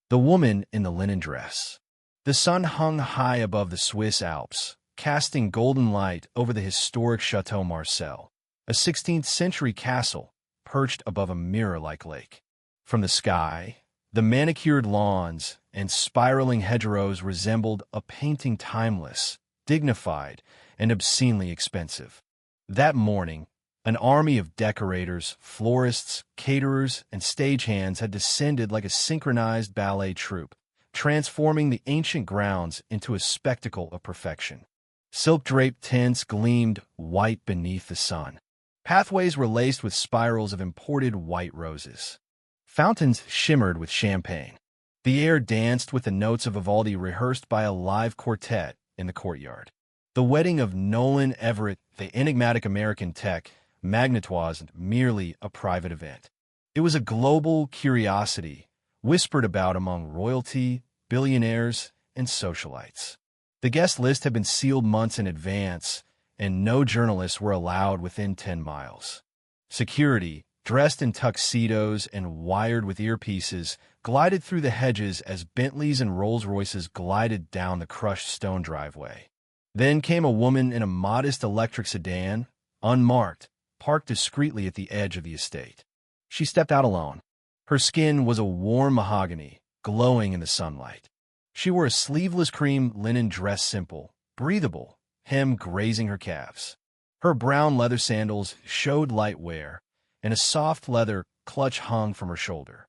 The woman in the linen dress. The sun hung high above the Swiss Alps, casting golden light over the historic Chateau Marcel, a 16th-century castle perched above a mirror-like lake. From the sky, the manicured lawns and spiraling hedgerows resembled a painting, timeless, dignified, and obscenely expensive. That morning, an army of decorators, florists, caterers, and stagehands had descended like a synchronized ballet troupe, transforming the ancient grounds into a spectacle of perfection. Silk-draped tents gleamed white beneath the sun. Pathways were laced with spirals of imported white roses. Fountains shimmered with champagne. The air danced with the notes of Vivaldi rehearsed by a live quartet in the courtyard. The wedding of Nolan Everett, the enigmatic American tech, magnate wasn't merely a private event. It was a global curiosity, whispered about among royalty, billionaires, and socialites. The guest list had been sealed months in advance, and no journalists were allowed within 10 miles. Security, dressed in tuxedos and wired with earpieces, glided through the hedges as Bentleys and Rolls-Royces glided down the crushed stone driveway. Then came a woman in a modest electric sedan, unmarked, parked discreetly at the edge of the estate. She stepped out alone. Her skin was a warm mahogany, glowing in the sunlight. She wore a sleeveless cream linen dress, simple, breathable, hem grazing her calves. Her brown leather sandals showed light wear, and a soft leather clutch hung from her shoulder.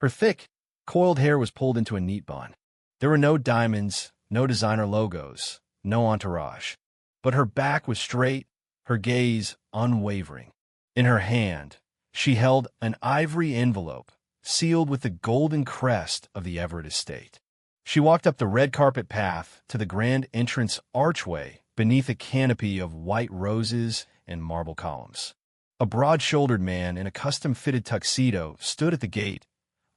Her thick, coiled hair was pulled into a neat bun. There were no diamonds, no designer logos, no entourage. But her back was straight, her gaze unwavering. In her hand, she held an ivory envelope, sealed with the golden crest of the Everett estate. She walked up the red carpet path to the grand entrance archway beneath a canopy of white roses and marble columns. A broad-shouldered man in a custom-fitted tuxedo stood at the gate,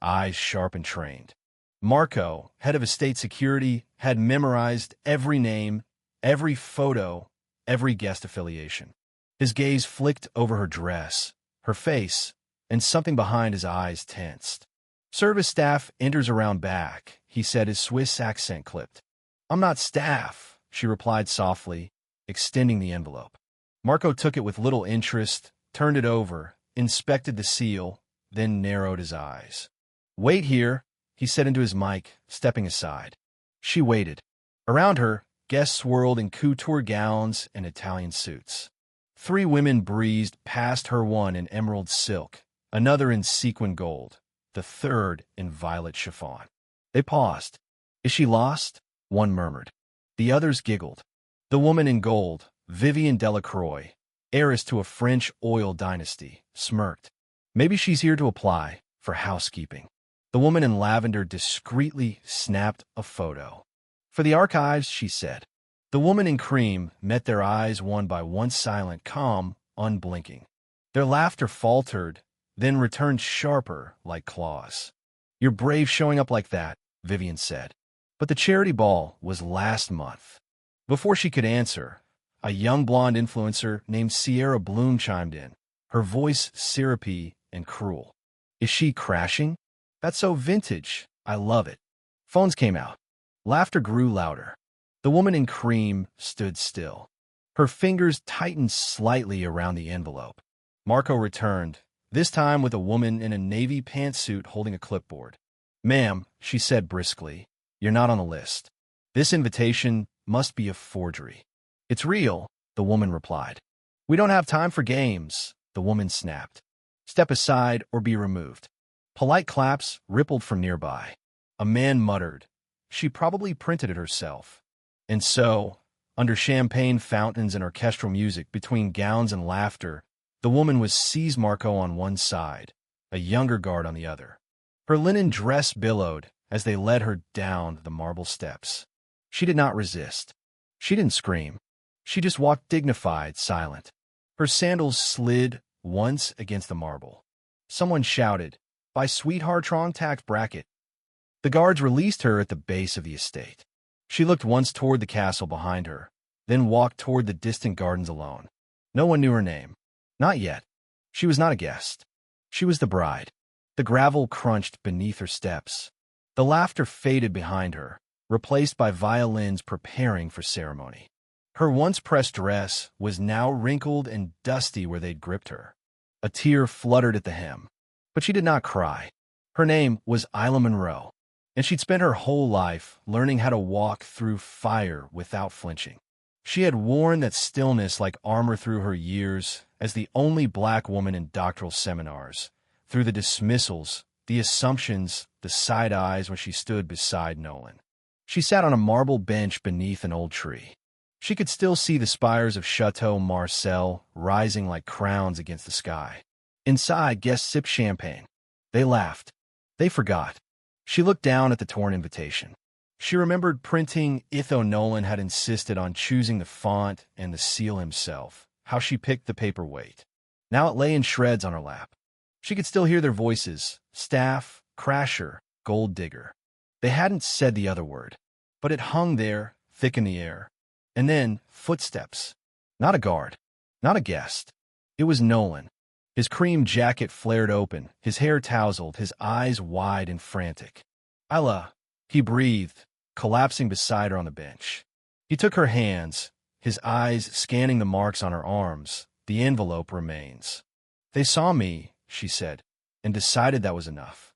eyes sharp and trained. Marco, head of estate security, had memorized every name, every photo, every guest affiliation. His gaze flicked over her dress, her face, and something behind his eyes tensed. "Service staff enters around back," he said, his Swiss accent clipped. "I'm not staff," she replied softly, extending the envelope. Marco took it with little interest, turned it over, inspected the seal, then narrowed his eyes. "Wait here," he said into his mic, stepping aside. She waited. Around her, guests swirled in couture gowns and Italian suits. 3 women breezed past her, one in emerald silk, another in sequin gold, the third in violet chiffon. They paused. "Is she lost?" one murmured. The others giggled. The woman in gold, Vivienne Delacroix, heiress to a French oil dynasty, smirked. "Maybe she's here to apply for housekeeping." The woman in lavender discreetly snapped a photo. "For the archives," she said. The woman in cream met their eyes one by one, silent, calm, unblinking. Their laughter faltered, then returned sharper like claws. "You're brave showing up like that," Vivian said. "But the charity ball was last month." Before she could answer, a young blonde influencer named Sierra Bloom chimed in, her voice syrupy and cruel. "Is she crashing? That's so vintage. I love it." Phones came out. Laughter grew louder. The woman in cream stood still. Her fingers tightened slightly around the envelope. Marco returned, this time with a woman in a navy pantsuit holding a clipboard. "Ma'am," she said briskly, "you're not on the list. This invitation must be a forgery." "It's real," the woman replied. "We don't have time for games," the woman snapped. "Step aside or be removed." Polite claps rippled from nearby. A man muttered, "She probably printed it herself." And so, under champagne fountains and orchestral music, between gowns and laughter, the woman was seized, Marco on one side, a younger guard on the other. Her linen dress billowed as they led her down the marble steps. She did not resist. She didn't scream. She just walked dignified, silent. Her sandals slid once against the marble. Someone shouted, "By Sweetheart Trong tax bracket." The guards released her at the base of the estate. She looked once toward the castle behind her, then walked toward the distant gardens alone. No one knew her name. Not yet. She was not a guest. She was the bride. The gravel crunched beneath her steps. The laughter faded behind her, replaced by violins preparing for ceremony. Her once pressed dress was now wrinkled and dusty where they'd gripped her. A tear fluttered at the hem, but she did not cry. Her name was Isla Monroe, and she'd spent her whole life learning how to walk through fire without flinching. She had worn that stillness like armor through her years as the only black woman in doctoral seminars, through the dismissals, the assumptions, the side eyes when she stood beside Nolan. She sat on a marble bench beneath an old tree. She could still see the spires of Chateau Marcel rising like crowns against the sky. Inside, guests sipped champagne. They laughed. They forgot. She looked down at the torn invitation. She remembered printing Itho Nolan had insisted on choosing the font and the seal himself, how she picked the paperweight. Now it lay in shreds on her lap. She could still hear their voices, Staff, Crasher, Gold Digger. They hadn't said the other word, but it hung there, thick in the air. And then, footsteps. Not a guard. Not a guest. It was Nolan. His cream jacket flared open, his hair tousled, his eyes wide and frantic. Isla, he breathed, collapsing beside her on the bench. He took her hands, his eyes scanning the marks on her arms. The envelope remains. They saw me, she said, and decided that was enough.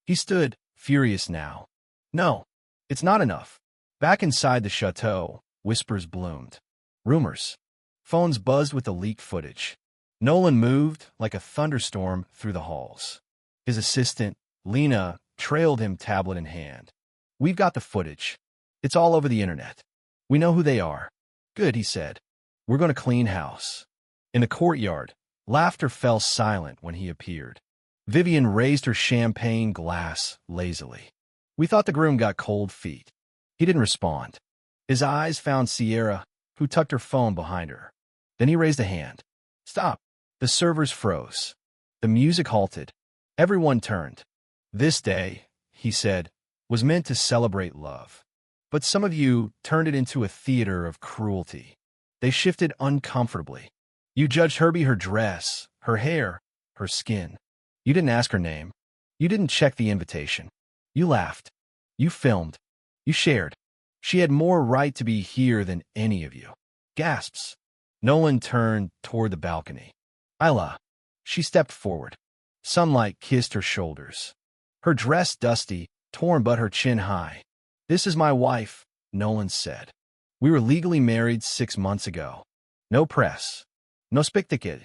He stood, furious now. No, it's not enough. Back inside the chateau, whispers bloomed. Rumors. Phones buzzed with the leaked footage. Nolan moved like a thunderstorm through the halls. His assistant, Lena, trailed him tablet in hand. We've got the footage. It's all over the internet. We know who they are. Good, he said. We're going to clean house. In the courtyard, laughter fell silent when he appeared. Vivian raised her champagne glass lazily. We thought the groom got cold feet. He didn't respond. His eyes found Sierra, who tucked her phone behind her. Then he raised a hand. Stop. The servers froze. The music halted. Everyone turned. This day, he said, was meant to celebrate love. But some of you turned it into a theater of cruelty. They shifted uncomfortably. You judged Herbie her dress, her hair, her skin. You didn't ask her name. You didn't check the invitation. You laughed. You filmed. You shared. She had more right to be here than any of you. Gasps. Nolan turned toward the balcony. Isla. She stepped forward. Sunlight kissed her shoulders. Her dress dusty, torn but her chin high. This is my wife, Nolan said. We were legally married 6 months ago. No press. No spectacle.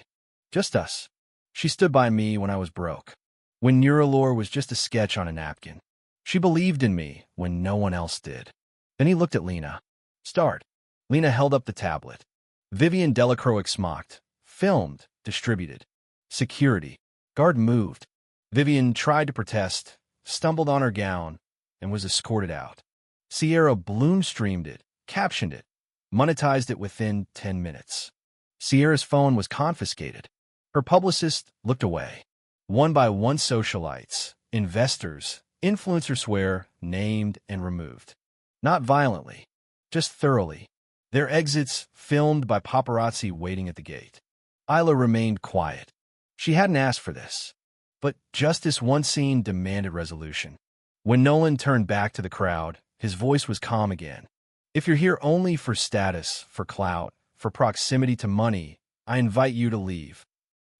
Just us. She stood by me when I was broke. When Neuralore was just a sketch on a napkin. She believed in me when no one else did. Then he looked at Lena. Start. Lena held up the tablet. Vivian Delacroix smocked. Filmed. Distributed. Security. Guard moved. Vivian tried to protest, stumbled on her gown, and was escorted out. Sierra bloom-streamed it, captioned it, monetized it within 10 minutes. Sierra's phone was confiscated. Her publicist looked away. One by one socialites, investors, influencers swear, named and removed. Not violently, just thoroughly. Their exits filmed by paparazzi waiting at the gate. Isla remained quiet. She hadn't asked for this. But just this one scene demanded resolution. When Nolan turned back to the crowd, his voice was calm again. If you're here only for status, for clout, for proximity to money, I invite you to leave.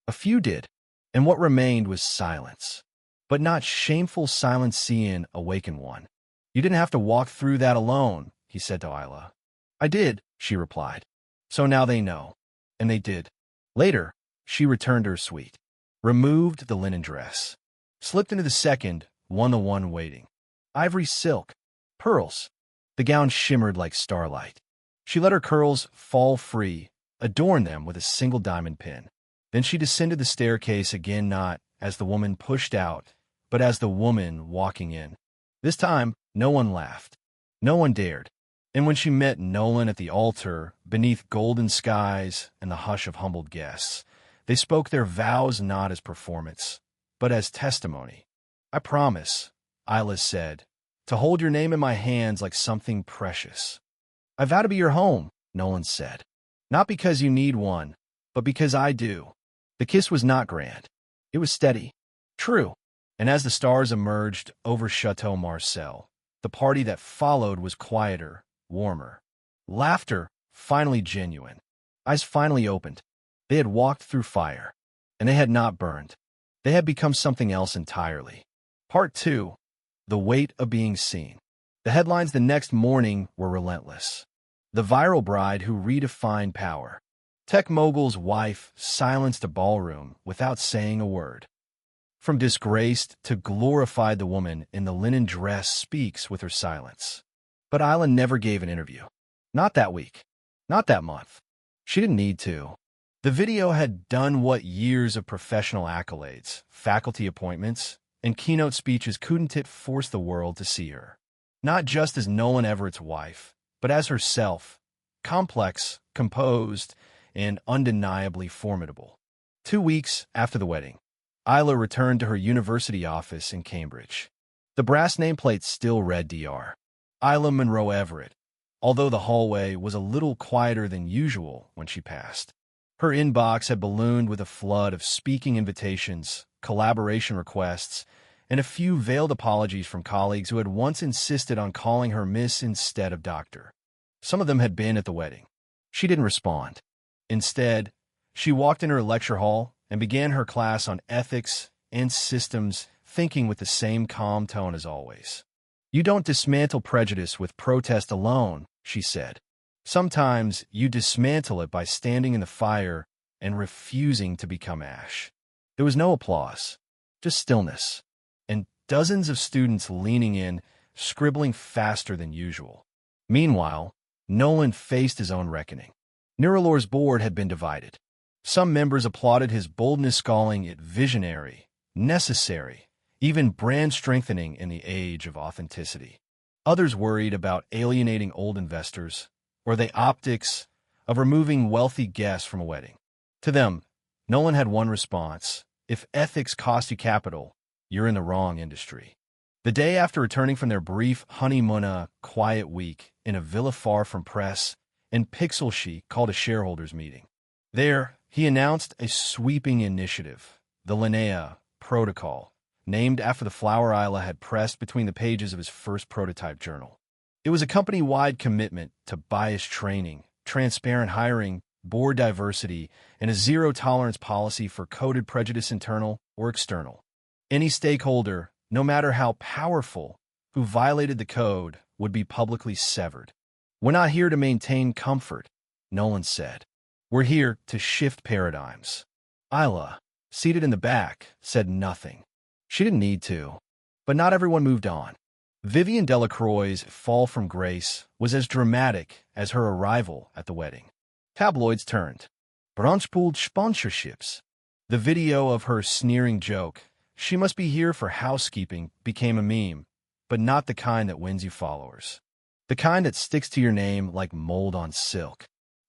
A few did, and what remained was silence. But not shameful silence seeing awaken one. You didn't have to walk through that alone, he said to Isla. I did, she replied. So now they know. And they did. Later, she returned to her suite, removed the linen dress, slipped into the second, the one waiting. Ivory silk, pearls. The gown shimmered like starlight. She let her curls fall free, adorned them with a single diamond pin. Then she descended the staircase again, not as the woman pushed out, but as the woman walking in. This time, no one laughed. No one dared. And when she met Nolan at the altar, beneath golden skies and the hush of humbled guests, they spoke their vows not as performance, but as testimony. I promise, Isla said, to hold your name in my hands like something precious. I vow to be your home, Nolan said. Not because you need one, but because I do. The kiss was not grand. It was steady, true, And as the stars emerged over Chateau Marcel, the party that followed was quieter, warmer. Laughter, finally genuine. Eyes finally opened. They had walked through fire, and they had not burned. They had become something else entirely. Part 2. The weight of being seen. The headlines the next morning were relentless. The viral bride who redefined power. Tech mogul's wife silenced a ballroom without saying a word. From disgraced to glorified, the woman in the linen dress speaks with her silence. But Isla never gave an interview. Not that week. Not that month. She didn't need to. The video had done what years of professional accolades, faculty appointments, and keynote speeches couldn't. It force the world to see her. Not just as Nolan Everett's wife, but as herself, complex, composed, and undeniably formidable. 2 weeks after the wedding, Isla returned to her university office in Cambridge. The brass nameplate still read Dr. Isla Monroe Everett, although the hallway was a little quieter than usual when she passed. Her inbox had ballooned with a flood of speaking invitations, collaboration requests, and a few veiled apologies from colleagues who had once insisted on calling her Miss instead of Doctor. Some of them had been at the wedding. She didn't respond. Instead, she walked into her lecture hall and began her class on ethics and systems, thinking with the same calm tone as always. "You don't dismantle prejudice with protest alone," she said. "Sometimes you dismantle it by standing in the fire and refusing to become ash." There was no applause, just stillness, and dozens of students leaning in, scribbling faster than usual. Meanwhile, Nolan faced his own reckoning. Neuralor's board had been divided. Some members applauded his boldness, calling it visionary, necessary, even brand-strengthening in the age of authenticity. Others worried about alienating old investors, or the optics of removing wealthy guests from a wedding. To them, Nolan had one response: if ethics cost you capital, you're in the wrong industry. The day after returning from their brief honeymoon, a quiet week in a villa far from press and pixel, she called a shareholders meeting. There, he announced a sweeping initiative, the Linnea Protocol, named after the flower Isla had pressed between the pages of his first prototype journal. It was a company-wide commitment to bias training, transparent hiring, board diversity, and a zero-tolerance policy for coded prejudice, internal or external. Any stakeholder, no matter how powerful, who violated the code would be publicly severed. "We're not here to maintain comfort," Nolan said. "We're here to shift paradigms." Isla, seated in the back, said nothing. She didn't need to. But not everyone moved on. Vivian Delacroix's fall from grace was as dramatic as her arrival at the wedding. Tabloids turned. Brunchpooled sponsorships. The video of her sneering joke, "She must be here for housekeeping," became a meme, but not the kind that wins you followers. The kind that sticks to your name like mold on silk.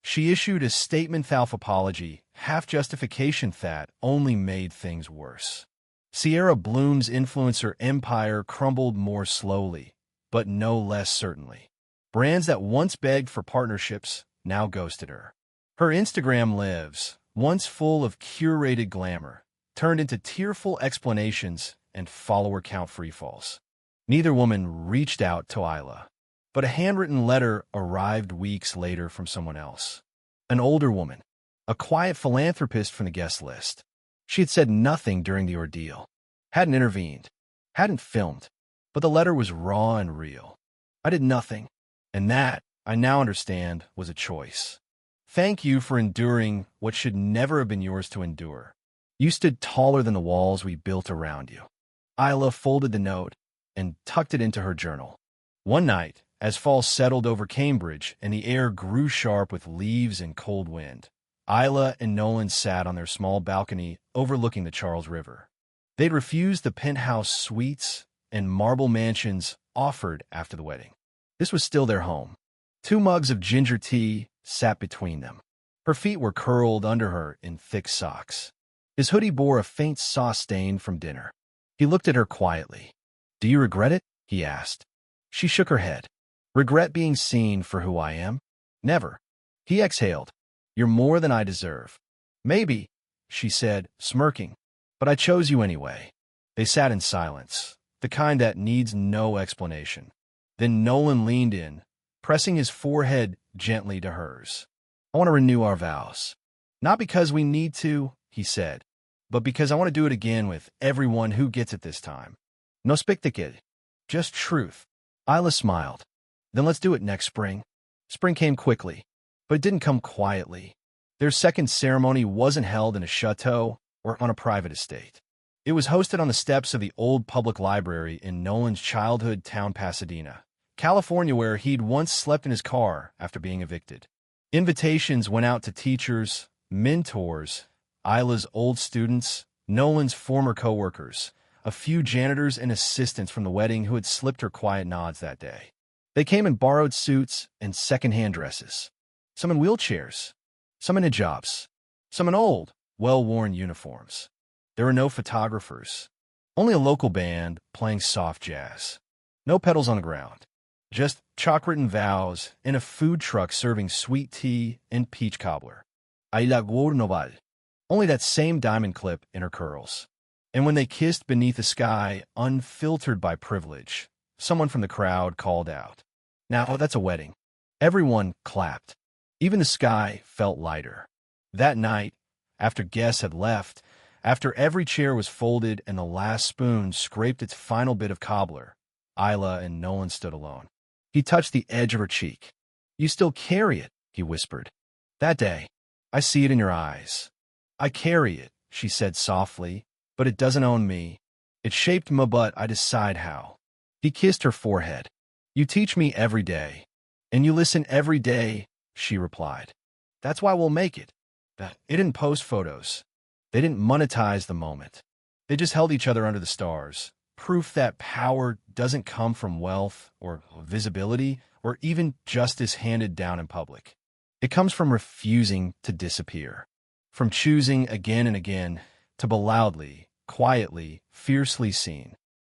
She issued a statement, half apology, half justification, that only made things worse. Sierra Bloom's influencer empire crumbled more slowly, but no less certainly. Brands that once begged for partnerships now ghosted her. Her Instagram lives, once full of curated glamour, turned into tearful explanations and follower count freefalls. Neither woman reached out to Isla, but a handwritten letter arrived weeks later from someone else. An older woman, a quiet philanthropist from the guest list. She had said nothing during the ordeal, hadn't intervened, hadn't filmed, but the letter was raw and real. "I did nothing, and that, I now understand, was a choice. Thank you for enduring what should never have been yours to endure. You stood taller than the walls we built around you." Isla folded the note and tucked it into her journal. One night, as fall settled over Cambridge and the air grew sharp with leaves and cold wind, Isla and Nolan sat on their small balcony overlooking the Charles River. They'd refused the penthouse suites and marble mansions offered after the wedding. This was still their home. 2 mugs of ginger tea sat between them. Her feet were curled under her in thick socks. His hoodie bore a faint sauce stain from dinner. He looked at her quietly. "Do you regret it?" he asked. She shook her head. "Regret being seen for who I am? Never." He exhaled. "You're more than I deserve." "Maybe," she said, smirking, "but I chose you anyway." They sat in silence, the kind that needs no explanation. Then Nolan leaned in, pressing his forehead gently to hers. I want to renew our vows. Not because we need to, he said, but because I want to do it again with everyone who gets it this time. No spectacle, just truth. Isla smiled. Then let's do it next spring. Spring came quickly, but it didn't come quietly. Their second ceremony wasn't held in a chateau or on a private estate. It was hosted on the steps of the old public library in Nolan's childhood town, Pasadena, California, where he'd once slept in his car after being evicted. Invitations went out to teachers, mentors, Isla's old students, Nolan's former co-workers, a few janitors and assistants from the wedding who had slipped her quiet nods that day. They came in borrowed suits and second-hand dresses. Some in wheelchairs, some in hijabs, some in old, well-worn uniforms. There were no photographers, only a local band playing soft jazz. No pedals on the ground, just chalk-written vows and a food truck serving sweet tea and peach cobbler. Ayla Noval. Only that same diamond clip in her curls. And when they kissed beneath a sky unfiltered by privilege, someone from the crowd called out, "Now that's a wedding." Everyone clapped. Even the sky felt lighter. That night, after guests had left, after every chair was folded and the last spoon scraped its final bit of cobbler, Isla and Nolan stood alone. He touched the edge of her cheek. "You still carry it," he whispered. "That day. I see it in your eyes. I carry it," she said softly, "but it doesn't own me. It shaped me, but I decide how." He kissed her forehead. "You teach me every day, and you listen every day," she replied. "That's why we'll make it." They didn't post photos. They didn't monetize the moment. They just held each other under the stars. Proof that power doesn't come from wealth or visibility or even justice handed down in public. It comes from refusing to disappear, from choosing again and again to be loudly, quietly, fiercely seen.